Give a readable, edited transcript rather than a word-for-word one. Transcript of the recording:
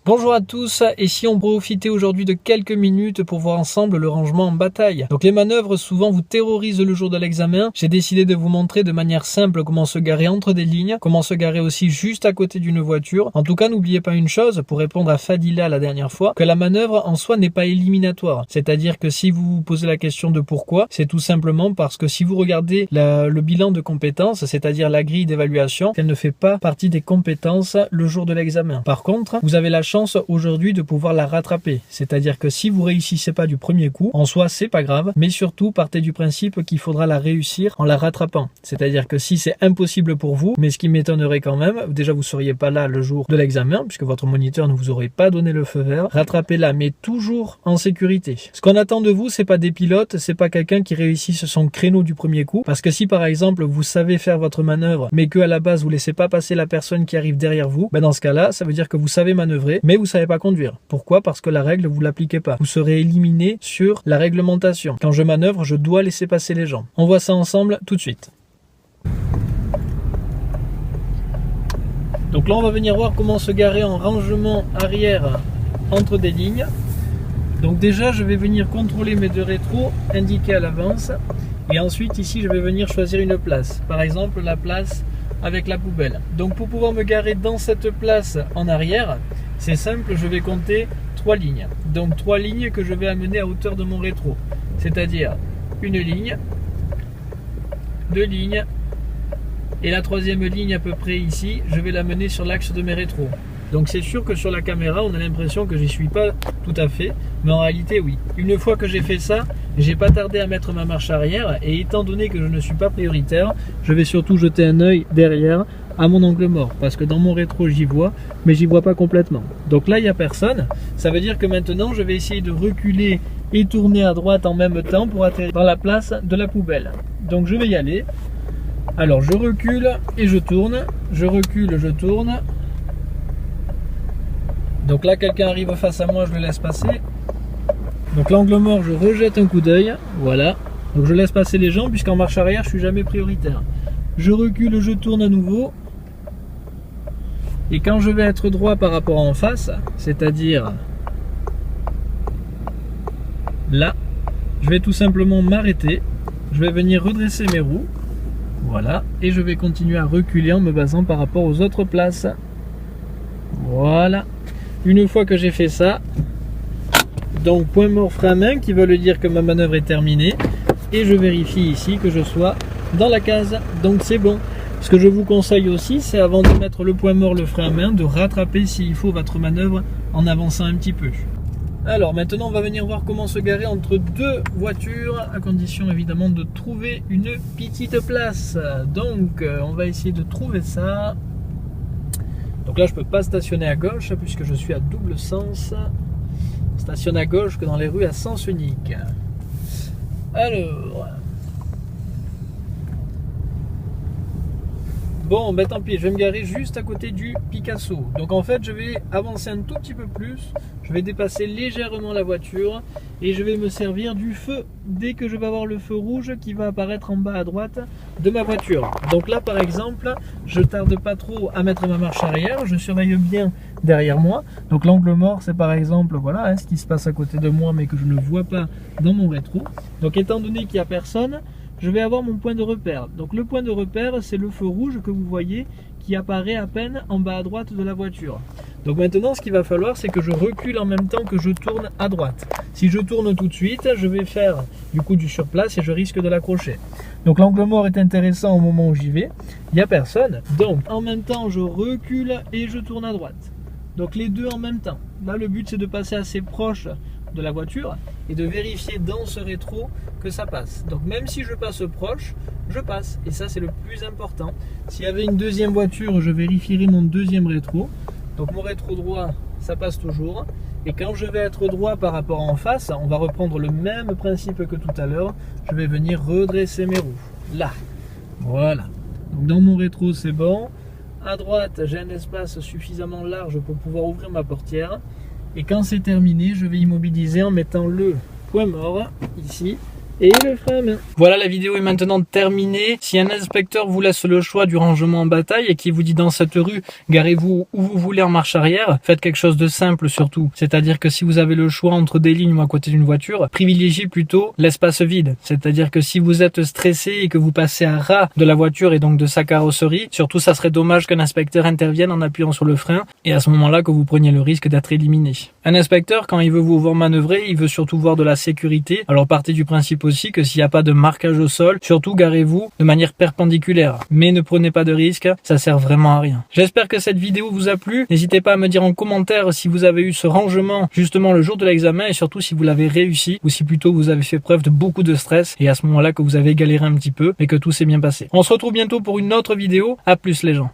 Bonjour à tous, et si on profitait aujourd'hui de quelques minutes pour voir ensemble le rangement en bataille. Donc les manœuvres souvent vous terrorisent le jour de l'examen. J'ai décidé de vous montrer de manière simple comment se garer entre des lignes, comment se garer aussi juste à côté d'une voiture. En tout cas, n'oubliez pas une chose, pour répondre à Fadila la dernière fois, que la manœuvre en soi n'est pas éliminatoire. C'est-à-dire que si vous vous posez la question de pourquoi, c'est tout simplement parce que si vous regardez le bilan de compétences, c'est-à-dire la grille d'évaluation, elle ne fait pas partie des compétences le jour de l'examen. Par contre, vous avez la chance aujourd'hui de pouvoir la rattraper. C'est-à-dire que si vous réussissez pas du premier coup, en soi c'est pas grave, mais surtout partez du principe qu'il faudra la réussir en la rattrapant. C'est-à-dire que si c'est impossible pour vous, mais ce qui m'étonnerait quand même, déjà vous seriez pas là le jour de l'examen, puisque votre moniteur ne vous aurait pas donné le feu vert, rattrapez-la, mais toujours en sécurité. Ce qu'on attend de vous, c'est pas des pilotes, c'est pas quelqu'un qui réussisse son créneau du premier coup, parce que si par exemple vous savez faire votre manœuvre, mais que à la base vous laissez pas passer la personne qui arrive derrière vous, ben dans ce cas-là, ça veut dire que vous savez manœuvrer, mais vous savez pas conduire. Pourquoi? Parce que la règle, vous l'appliquez pas. Vous serez éliminé sur la réglementation. Quand je manœuvre, je dois laisser passer les gens. On voit ça ensemble tout de suite. Donc là, on va venir voir comment se garer en rangement arrière entre des lignes. Donc déjà, je vais venir contrôler mes deux rétros, indiqués à l'avance. Et ensuite, ici, je vais venir choisir une place. Par exemple, la place avec la poubelle. Donc pour pouvoir me garer dans cette place en arrière, c'est simple, je vais compter 3 lignes. Donc 3 lignes que je vais amener à hauteur de mon rétro. C'est-à-dire une ligne, 2 lignes, et la troisième ligne à peu près ici, je vais l'amener sur l'axe de mes rétros. Donc c'est sûr que sur la caméra, on a l'impression que j'y suis pas tout à fait, mais en réalité oui. Une fois que j'ai fait ça, j'ai pas tardé à mettre ma marche arrière, et étant donné que je ne suis pas prioritaire, je vais surtout jeter un œil derrière à mon angle mort, parce que dans mon rétro j'y vois, mais j'y vois pas complètement. Donc là il n'y a personne, ça veut dire que maintenant je vais essayer de reculer et tourner à droite en même temps pour atterrir dans la place de la poubelle. Donc je vais y aller. Alors je recule et je tourne, je recule, je tourne. Donc là quelqu'un arrive face à moi, je le laisse passer. Donc l'angle mort, je rejette un coup d'œil, voilà. Donc je laisse passer les gens puisqu'en marche arrière je suis jamais prioritaire. Je recule, je tourne à nouveau. Et quand je vais être droit par rapport à en face, c'est-à-dire là, je vais tout simplement m'arrêter. Je vais venir redresser mes roues. Voilà. Et je vais continuer à reculer en me basant par rapport aux autres places. Voilà. Une fois que j'ai fait ça, donc point mort frein à main qui veut dire que ma manœuvre est terminée. Et je vérifie ici que je sois dans la case. Donc c'est bon. Ce que je vous conseille aussi, c'est avant de mettre le point mort, le frein à main, de rattraper s'il faut votre manœuvre en avançant un petit peu. Alors maintenant on va venir voir comment se garer entre deux voitures, à condition évidemment de trouver une petite place. Donc on va essayer de trouver ça. Donc là je peux pas stationner à gauche puisque je suis à double sens. Je stationne à gauche que dans les rues à sens unique. Alors... Bon, ben tant pis, je vais me garer juste à côté du Picasso. Donc en fait, je vais avancer un tout petit peu plus. Je vais dépasser légèrement la voiture et je vais me servir du feu dès que je vais avoir le feu rouge qui va apparaître en bas à droite de ma voiture. Donc là, par exemple, je tarde pas trop à mettre ma marche arrière. Je surveille bien derrière moi. Donc l'angle mort, c'est par exemple, voilà, ce qui se passe à côté de moi mais que je ne vois pas dans mon rétro. Donc étant donné qu'il n'y a personne, je vais avoir mon point de repère. Donc le point de repère, c'est le feu rouge que vous voyez qui apparaît à peine en bas à droite de la voiture. Donc maintenant, ce qu'il va falloir, c'est que je recule en même temps que je tourne à droite. Si je tourne tout de suite, je vais faire du coup du surplace et je risque de l'accrocher. Donc l'angle mort est intéressant au moment où j'y vais. Il n'y a personne. Donc en même temps, je recule et je tourne à droite. Donc les deux en même temps. Là, le but, c'est de passer assez proche de la voiture et de vérifier dans ce rétro que ça passe. Donc même si je passe proche, je passe, et ça c'est le plus important. S'il y avait une deuxième voiture, je vérifierai mon deuxième rétro. Donc mon rétro droit, ça passe toujours, et quand je vais être droit par rapport en face, on va reprendre le même principe que tout à l'heure. Je vais venir redresser mes roues, là, voilà. Donc dans mon rétro c'est bon. À droite, j'ai un espace suffisamment large pour pouvoir ouvrir ma portière. Et quand c'est terminé, je vais immobiliser en mettant le point mort ici et le frein à main. Voilà, la vidéo est maintenant terminée. Si un inspecteur vous laisse le choix du rangement en bataille et qui vous dit dans cette rue, garez-vous où vous voulez en marche arrière, faites quelque chose de simple surtout. C'est-à-dire que si vous avez le choix entre des lignes ou à côté d'une voiture, privilégiez plutôt l'espace vide. C'est-à-dire que si vous êtes stressé et que vous passez à ras de la voiture et donc de sa carrosserie, surtout ça serait dommage qu'un inspecteur intervienne en appuyant sur le frein et à ce moment-là que vous preniez le risque d'être éliminé. Un inspecteur, quand il veut vous voir manœuvrer, il veut surtout voir de la sécurité. Alors partez du principe aussi que s'il n'y a pas de marquage au sol, surtout garez-vous de manière perpendiculaire. Mais ne prenez pas de risques, ça sert vraiment à rien. J'espère que cette vidéo vous a plu. N'hésitez pas à me dire en commentaire si vous avez eu ce rangement justement le jour de l'examen et surtout si vous l'avez réussi ou si plutôt vous avez fait preuve de beaucoup de stress et à ce moment-là que vous avez galéré un petit peu mais que tout s'est bien passé. On se retrouve bientôt pour une autre vidéo. À plus les gens.